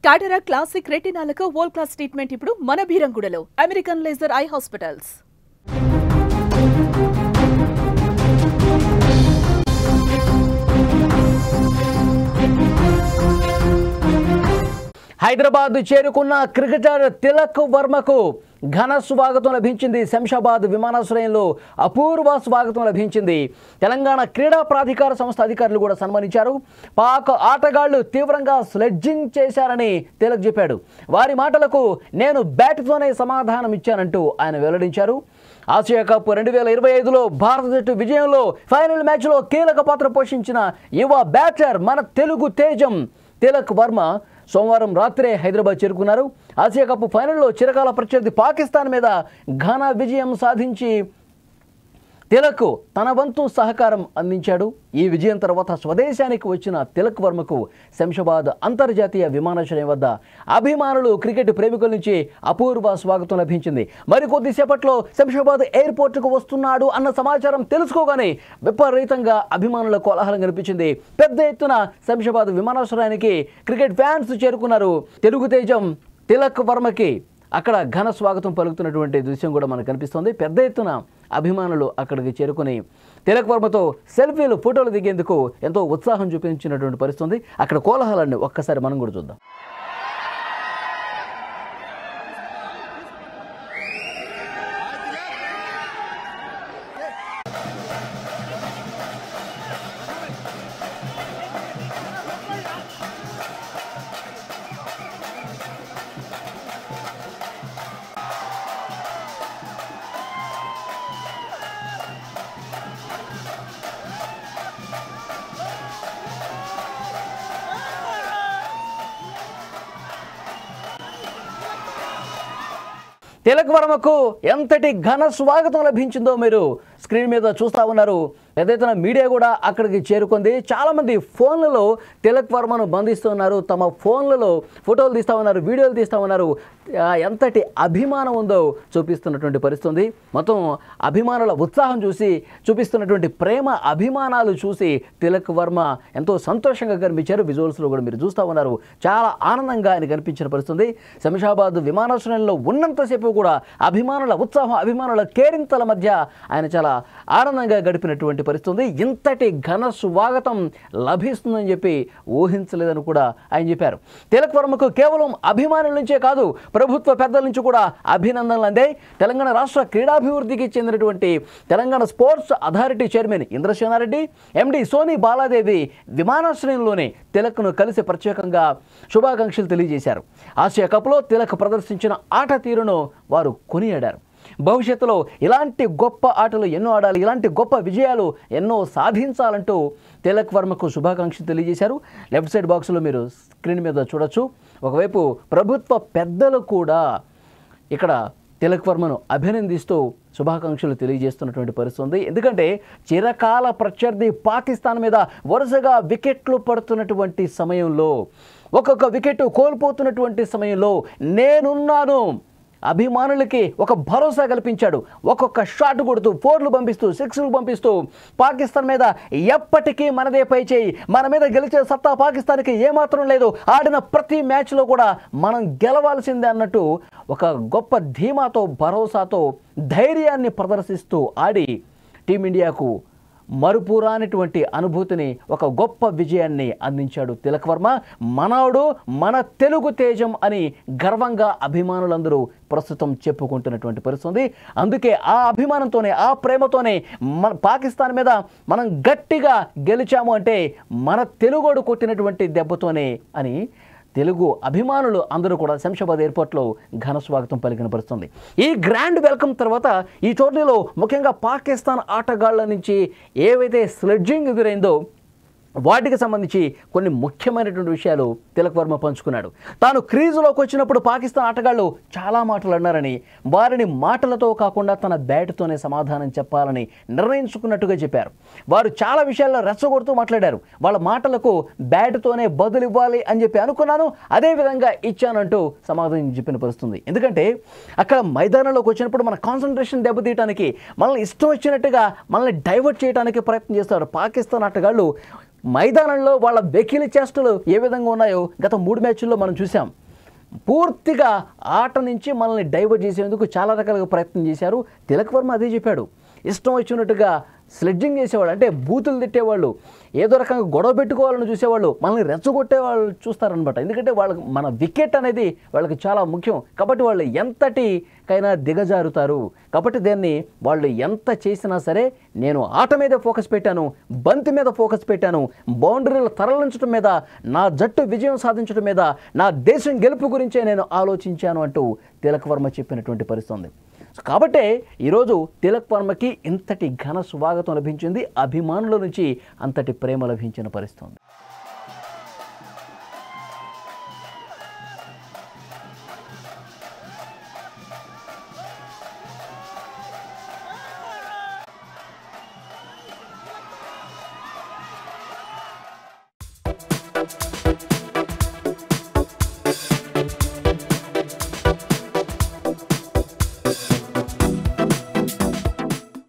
Cataract classic రెటినాలకు world class treatment ఇప్పుడు మన బీరంగూడలో American laser eye hospitals. Hyderabad చేరుకున్న క్రికెటర్ తిలక్ వర్మకు ఘన స్వాగతం లభించింది. శంషాబాద్ విమానాశ్రయంలో అపూర్వ స్వాగతం లభించింది. తెలంగాణ క్రీడా ప్రాధికార సంస్థ అధికారులు కూడా సన్మానించారు. పాక్ ఆటగాళ్లు తీవ్రంగా స్లెడ్జింగ్ చేశారని తిలక్ చెప్పాడు. వారి మాటలకు నేను బ్యాట్తోనే సమాధానం ఇచ్చానంటూ ఆయన వెల్లడించారు. ఆసియా కప్ 2025లో భారత జట్టు విజయంలో ఫైనల్ మ్యాచ్లో కీలక పాత్ర పోషించిన యువ బ్యాటర్ మన తెలుగు తేజం తిలక్ వర్మ సోమవారం రాత్రే హైదరాబాద్ చేరుకున్నారు. ఆసియా కప్ ఫైనల్లో చిరకాల ప్రత్యర్థి పాకిస్తాన్ మీద ఘన విజయం సాధించి తిలక్ తన వంతు సహకారం అందించాడు. ఈ విజయం తర్వాత స్వదేశానికి వచ్చిన తిలక్ వర్మకు శంషాబాద్ అంతర్జాతీయ విమానాశ్రయం వద్ద అభిమానులు, క్రికెట్ ప్రేమికుల నుంచి అపూర్వ స్వాగతం లభించింది. మరికొద్దిసేపట్లో శంషాబాద్ ఎయిర్పోర్టుకు వస్తున్నాడు అన్న సమాచారం తెలుసుకోగానే విపరీతంగా అభిమానుల కోలాహలం కనిపించింది. పెద్ద ఎత్తున శంషాబాద్ విమానాశ్రయానికి క్రికెట్ ఫ్యాన్స్ చేరుకున్నారు. తెలుగు తేజం తిలక్ వర్మకి అక్కడ ఘన స్వాగతం పలుకుతున్నటువంటి దృశ్యం కూడా మనకు కనిపిస్తుంది. పెద్ద ఎత్తున అభిమానులు అక్కడికి చేరుకుని తిలక్ వర్మతో సెల్ఫీలు, ఫోటోలు దిగేందుకు ఎంతో ఉత్సాహం చూపించినటువంటి పరిస్థితి. అక్కడ కోలాహలాన్ని ఒక్కసారి మనం కూడా చూద్దాం. తిలక్ వర్మకు ఎంతటి ఘన స్వాగతం లభించిందో మీరు స్క్రీన్ మీద చూస్తూ ఉన్నారు. పెద్ద ఎత్తున మీడియా కూడా అక్కడికి చేరుకుంది. చాలామంది ఫోన్లలో తిలక్ వర్మను బంధిస్తున్నారు. తమ ఫోన్లలో ఫోటోలు తీస్తూ ఉన్నారు, వీడియోలు తీస్తూ ఉన్నారు. ఎంతటి అభిమానం ఉందో చూపిస్తున్నటువంటి పరిస్థితి. మొత్తం అభిమానుల ఉత్సాహం చూపిస్తున్నటువంటి ప్రేమ అభిమానాలు చూసి తిలక్ వర్మ ఎంతో సంతోషంగా కనిపించారు. విజువల్స్లో కూడా మీరు చూస్తూ ఉన్నారు. చాలా ఆనందంగా ఆయన కనిపించిన పరిస్థితి. శంషాబాద్ విమానాశ్రయంలో ఉన్నంతసేపు కూడా అభిమానుల ఉత్సాహం, అభిమానుల కేరింతల మధ్య ఆయన చాలా ఆనందంగా గడిపినటువంటి పరిస్థితి. ఇంతటి ఘన స్వాగతం లభిస్తుందని చెప్పి ఊహించలేదని కూడా ఆయన చెప్పారు. తిలక్ వర్మకు కేవలం అభిమానుల నుంచే కాదు, ప్రభుత్వ పెద్దల నుంచి కూడా అభినందనలు అందాయి. తెలంగాణ రాష్ట్ర క్రీడాభివృద్ధికి చెందినటువంటి Telangana sports authority chairman Indrasena Reddy, MD Soni Baladevi విమానాశ్రయంలోనే తిలక్ను కలిసి ప్రత్యేకంగా శుభాకాంక్షలు తెలియజేశారు. ఆసియా కప్లో తిలక్ ప్రదర్శించిన ఆట తీరును వారు కొనియాడారు. భవిష్యత్తులో ఇలాంటి గొప్ప ఆటలు ఎన్నో ఆడాలి, ఇలాంటి గొప్ప విజయాలు ఎన్నో సాధించాలంటూ తిలక్ వర్మకు శుభాకాంక్షలు తెలియజేశారు. లెఫ్ట్ సైడ్ బాక్స్లో మీరు స్క్రీన్ మీద చూడొచ్చు. ఒకవైపు ప్రభుత్వ పెద్దలు కూడా ఇక్కడ తిలక్ వర్మను అభినందిస్తూ శుభాకాంక్షలు తెలియజేస్తున్నటువంటి పరిస్థితి ఉంది. ఎందుకంటే చిరకాల ప్రత్యర్థి పాకిస్తాన్ మీద వరుసగా వికెట్లు పడుతున్నటువంటి సమయంలో, ఒక్కొక్క వికెట్ కోల్పోతున్నటువంటి సమయంలో నేనున్నాను అభిమానులకి ఒక భరోసా కల్పించాడు. ఒక్కొక్క షాట్ కొడుతూ, ఫోర్లు పంపిస్తూ, సిక్స్లు పంపిస్తూ పాకిస్తాన్ మీద ఎప్పటికీ మనదే పై చేయి, మన మీద గెలిచే సత్తా పాకిస్తాన్కి ఏమాత్రం లేదు, ఆడిన ప్రతి మ్యాచ్లో కూడా మనం గెలవాల్సిందే అన్నట్టు ఒక గొప్ప ధీమాతో, భరోసాతో, ధైర్యాన్ని ప్రదర్శిస్తూ ఆడి టీమిండియాకు మరుపురానిటువంటి అనుభూతిని, ఒక గొప్ప విజయాన్ని అందించాడు తిలక్ వర్మ. మనోడు మన తెలుగు తేజం అని గర్వంగా అభిమానులందరూ ప్రస్తుతం చెప్పుకుంటున్నటువంటి పరిస్థితి. అందుకే ఆ అభిమానంతోనే, ఆ ప్రేమతోనే పాకిస్తాన్ మీద మనం గట్టిగా గెలిచాము అంటే మన తెలుగోడు కొట్టినటువంటి దెబ్బతోనే అని తెలుగు అభిమానులు అందరూ కూడా శంషాబాద్ ఎయిర్పోర్ట్లో ఘన స్వాగతం పలికిన పరిస్థితుంది. ఈ గ్రాండ్ వెల్కమ్ తర్వాత ఈ టోర్నీలో ముఖ్యంగా పాకిస్తాన్ ఆటగాళ్ల నుంచి ఏవైతే స్లెడ్జింగ్ ఎదురైందో వాటికి సంబంధించి కొన్ని ముఖ్యమైనటువంటి విషయాలు తిలక్ వర్మ పంచుకున్నాడు. తాను క్రీజులోకి వచ్చినప్పుడు పాకిస్తాన్ ఆటగాళ్లు చాలా మాటలు అన్నారని, వారిని మాటలతో కాకుండా తన బ్యాట్తోనే సమాధానం చెప్పాలని నిర్ణయించుకున్నట్టుగా చెప్పారు. వారు చాలా విషయాల్లో రెచ్చగొడుతూ మాట్లాడారు. వాళ్ళ మాటలకు బ్యాట్తోనే బదులు ఇవ్వాలి అని చెప్పి అనుకున్నాను, అదేవిధంగా ఇచ్చానంటూ సమాధానం చెప్పిన పరిస్థితుంది. ఎందుకంటే అక్కడ మైదానంలోకి వచ్చినప్పుడు మన కాన్సన్ట్రేషన్ దెబ్బతీయడానికి, మనల్ని ఇష్టం వచ్చినట్టుగా మనల్ని డైవర్ట్ చేయడానికి ప్రయత్నం చేస్తారు పాకిస్తాన్ ఆటగాళ్లు. మైదానంలో వాళ్ళ వెకిలి చేష్టలు ఏ విధంగా ఉన్నాయో గత 3 మ్యాచ్ల్లో మనం చూసాం. పూర్తిగా ఆట నుంచి మనల్ని డైవర్ట్ చేసేందుకు చాలా రకాలుగా ప్రయత్నం చేశారు. తిలక్ వర్మ అదే చెప్పాడు. ఇష్టం వచ్చినట్టుగా స్లెడ్జింగ్ చేసేవాళ్ళు, అంటే బూతులు తిట్టేవాళ్ళు, ఏదో రకంగా గొడవ పెట్టుకోవాలని చూసేవాళ్ళు, మనల్ని రెచ్చగొట్టే వాళ్ళు చూస్తారనమాట. ఎందుకంటే వాళ్ళకి మన వికెట్ అనేది వాళ్ళకి చాలా ముఖ్యం. కాబట్టి వాళ్ళు ఎంతటికైనా దిగజారుతారు. కాబట్టి దీన్ని వాళ్ళు ఎంత చేసినా సరే నేను ఆట మీద ఫోకస్ పెట్టాను, బంతి మీద ఫోకస్ పెట్టాను, బౌండరీలు తరలించడం మీద, నా జట్టు విజయం సాధించడం మీద, నా దేశం గెలుపు గురించే నేను ఆలోచించాను అంటూ తిలక్ వర్మ చెప్పినటువంటి పరిస్థితి. కాబట్టి ఈరోజు తిలక్ వర్మకి ఇంతటి ఘన స్వాగతం లభించింది, అభిమానుల నుంచి అంతటి ప్రేమ లభించిన పరిస్థితి.